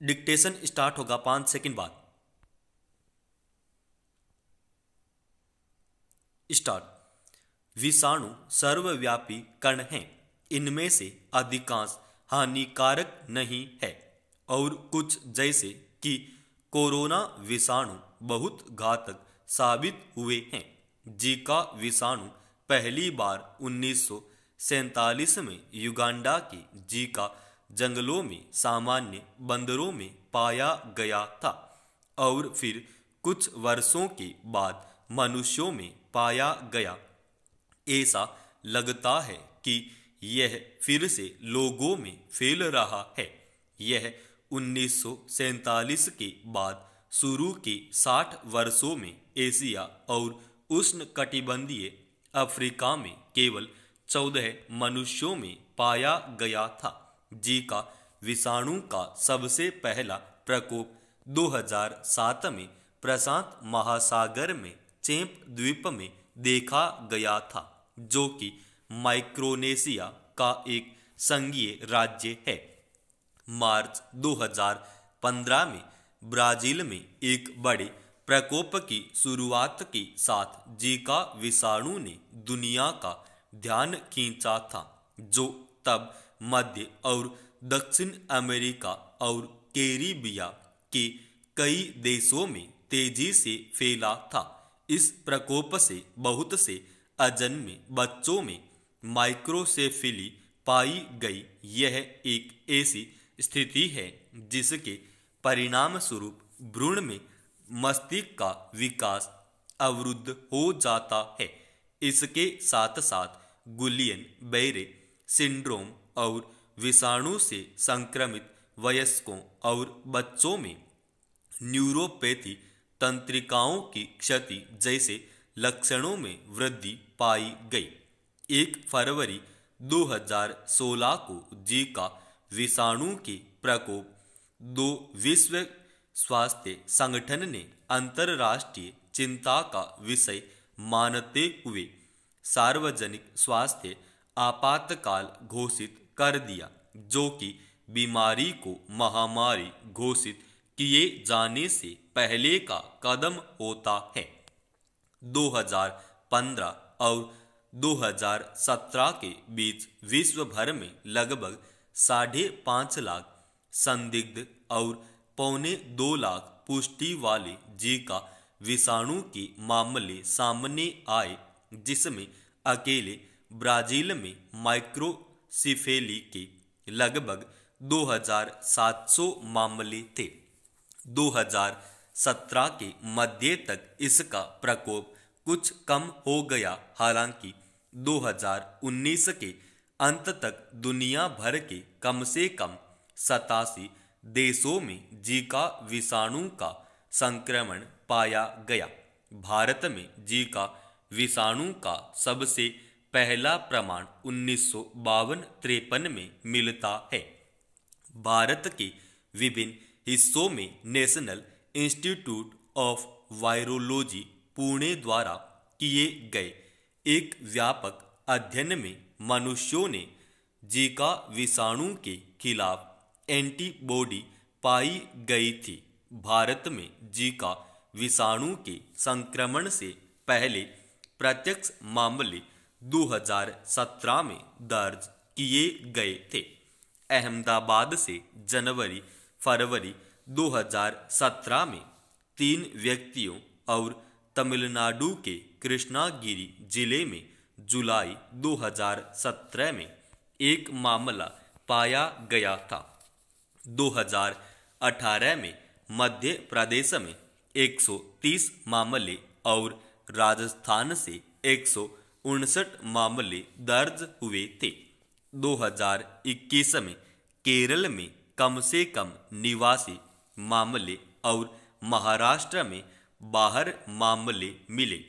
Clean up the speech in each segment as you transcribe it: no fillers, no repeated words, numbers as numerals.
Dictation start होगा 5 second बाद। Start. विषाणु सर्वव्यापी कण हैं। इनमें से अधिकांश हानिकारक नहीं है और कुछ जैसे कि कोरोना विषाणु बहुत घातक साबित हुए हैं। जीका विषाणु पहली बार 1947 में युगांडा के जीका जंगलों में सामान्य बंदरों में पाया गया था और फिर कुछ वर्षों के बाद मनुष्यों में पाया गया। ऐसा लगता है कि यह फिर से लोगों में फैल रहा है। यह 1947 के बाद शुरू के 60 वर्षों में एशिया और उष्णकटिबंधीय अफ्रीका में केवल 14 मनुष्यों में पाया गया था। जीका विषाणु का सबसे पहला प्रकोप 2007 में प्रशांत महासागर में चैंप द्वीप में देखा गया था, जो कि माइक्रोनेशिया का एक संघीय राज्य है। मार्च 2015 में ब्राजील में एक बड़े प्रकोप की शुरुआत के साथ जीका विषाणु ने दुनिया का ध्यान खींचा था, जो तब मध्य और दक्षिण अमेरिका और कैरिबिया के कई देशों में तेजी से फैला था। इस प्रकोप से बहुत से अजन्मे बच्चों में माइक्रोसेफेली पाई गई। यह एक ऐसी स्थिति है जिसके परिणाम स्वरूप भ्रूण में मस्तिष्क का विकास अवरुद्ध हो जाता है। इसके साथ साथ गुलियन बेरे सिंड्रोम और विषाणु से संक्रमित वयस्कों और बच्चों में न्यूरोपैथी, तंत्रिकाओं की क्षति जैसे लक्षणों में वृद्धि पाई गई। 1 फरवरी 2016 को जीका विषाणु के प्रकोप 2 विश्व स्वास्थ्य संगठन ने अंतर्राष्ट्रीय चिंता का विषय मानते हुए सार्वजनिक स्वास्थ्य आपातकाल घोषित कर दिया, जो कि बीमारी को महामारी घोषित किए जाने से पहले का कदम होता है। 2015 और 2017 के बीच विश्व भर में लगभग 5.5 लाख संदिग्ध और 1.25 लाख पुष्टि वाले जीका विषाणु के मामले सामने आए, जिसमें अकेले ब्राजील में माइक्रोसिफेली के लगभग 2700 मामले थे। 2017 के मध्य तक इसका प्रकोप कुछ कम हो गया। हालांकि 2019 के अंत तक दुनिया भर के कम से कम 87 देशों में जीका विषाणु का संक्रमण पाया गया। भारत में जीका विषाणु का सबसे पहला प्रमाण 1952-53 में मिलता है। भारत के विभिन्न हिस्सों में national institute of virology Pune द्वारा किए गए एक व्यापक अध्ययन में मनुष्यों ने जीका विषाणु के खिलाफ एंटीबॉडी पाई गई थी। भारत में जीका विषाणु के संक्रमण से पहले प्रत्यक्ष मामले 2017 में दर्ज किए गए थे। अहमदाबाद से जनवरी-फरवरी 2017 में 3 व्यक्तियों और तमिलनाडु के कृष्णागिरी जिले में जुलाई 2017 में एक मामला पाया गया था। 2018 में मध्य प्रदेश में 130 मामले और राजस्थान से 159 मामले दर्ज हुए थे। 2021 में केरल में कम से कम 89 मामले और महाराष्ट्र में 12 मामले मिले।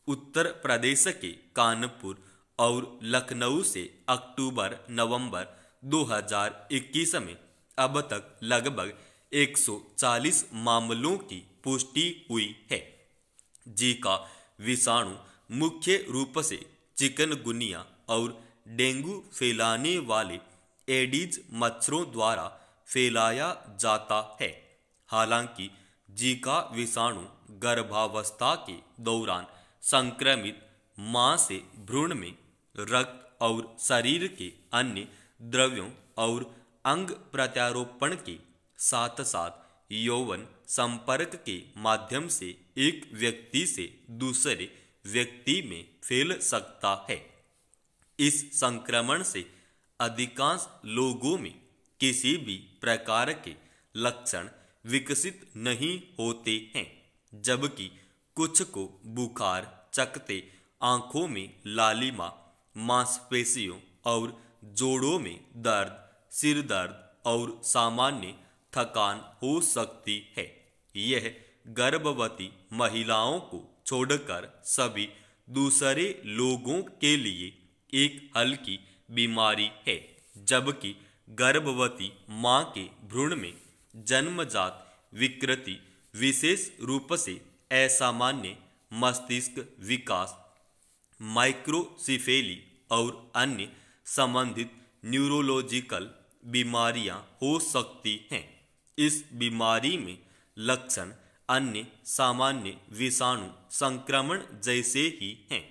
उत्तर प्रदेश के कानपुर और लखनऊ से अक्टूबर-नवंबर 2021 में अब तक लगभग 140 मामलों की पुष्टि हुई है। जीका विषाणु मुख्य रूप से चिकनगुनिया और डेंगू फैलाने वाले एडीज मच्छरों द्वारा फैलाया जाता है। हालांकि जीका विषाणु गर्भावस्था के दौरान संक्रमित मां से भ्रूण में रक्त और शरीर के अन्य द्रव्यों और अंग प्रत्यारोपण के साथ साथ यौन संपर्क के माध्यम से एक व्यक्ति से दूसरे व्यक्ति में फैल सकता है। इस संक्रमण से अधिकांश लोगों में किसी भी प्रकार के लक्षण विकसित नहीं होते हैं, जबकि कुछ को बुखार, चकत्ते, आंखों में लालिमा, मांसपेशियों और जोड़ों में दर्द, सिर दर्द और सामान्य थकान हो सकती है। यह गर्भवती महिलाओं को छोड़कर सभी दूसरे लोगों के लिए एक हल्की बीमारी है, जबकि गर्भवती मां के भ्रूण में जन्मजात विकृति, विशेष रूप से असामान्य मस्तिष्क विकास, माइक्रोसिफेली और अन्य संबंधित न्यूरोलॉजिकल बीमारियां हो सकती हैं। इस बीमारी में लक्षण अन्य सामान्य विषाणु संक्रमण जैसे ही हैं।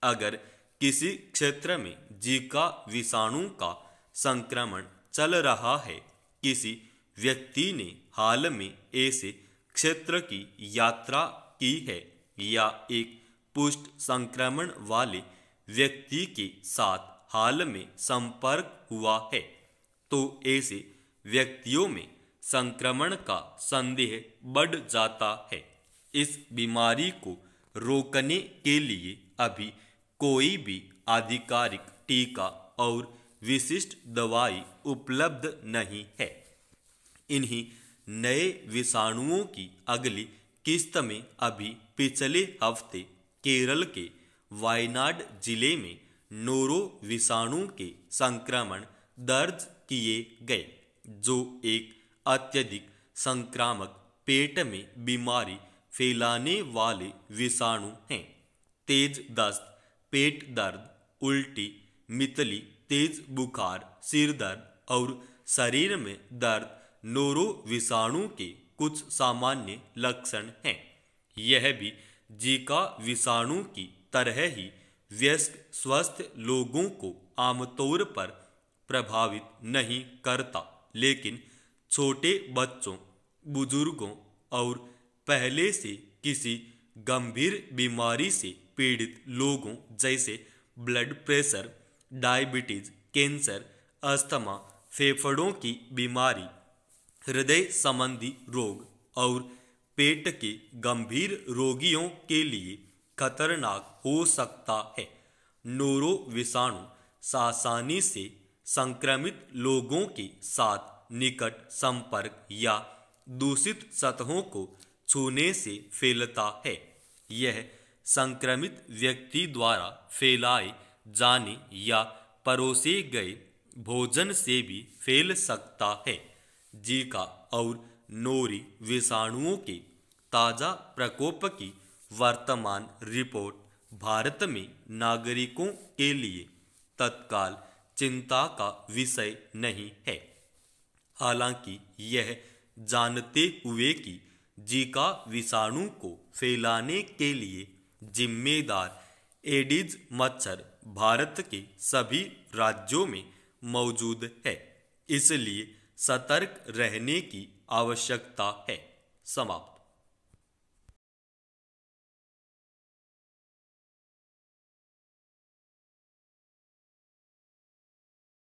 अगर किसी क्षेत्र में जीका विषाणु का संक्रमण चल रहा है, किसी व्यक्ति ने हाल में ऐसे क्षेत्र की यात्रा की है या एक पुष्ट संक्रमण वाले व्यक्ति के साथ हाल में संपर्क हुआ है, तो ऐसे व्यक्तियों में संक्रमण का संदेह बढ़ जाता है। इस बीमारी को रोकने के लिए अभी कोई भी आधिकारिक टीका और विशिष्ट दवाई उपलब्ध नहीं है। इन्हीं नए विषाणुओं की अगली किस्त में अभी पिछले हफ्ते केरल के वायनाड जिले में नोरो विषाणु के संक्रमण दर्ज किए गए, जो एक अत्यधिक संक्रामक पेट में बीमारी फैलाने वाले विषाणु हैं। तेज दस्त, पेट दर्द, उल्टी, मितली, तेज बुखार, सिर दर्द और शरीर में दर्द नोरो विषाणु के कुछ सामान्य लक्षण हैं। यह भी जीका विषाणु की तरह ही वयस्क स्वस्थ लोगों को आमतौर पर प्रभावित नहीं करता, लेकिन छोटे बच्चों, बुजुर्गों और पहले से किसी गंभीर बीमारी से पीड़ित लोगों जैसे blood pressure, diabetes, cancer, asthma, फेफड़ों की बीमारी, हृदय संबंधी रोग और पेट के गंभीर रोगियों के लिए खतरनाक हो सकता है। नोरो विषाणु आसानी से संक्रमित लोगों के साथ निकट संपर्क या दूषित सतहों को छूने से फैलता है। यह संक्रमित व्यक्ति द्वारा फैलाए जाने या परोसे गए भोजन से भी फैल सकता है। जीका और नोरी विषाणुओं के ताज़ा प्रकोप की वर्तमान रिपोर्ट भारत में नागरिकों के लिए तत्काल चिंता का विषय नहीं है। हालांकि यह जानते हुए कि जीका विषाणु को फैलाने के लिए जिम्मेदार एडिज मच्छर भारत के सभी राज्यों में मौजूद है, इसलिए सतर्क रहने की आवश्यकता है। समाप्त।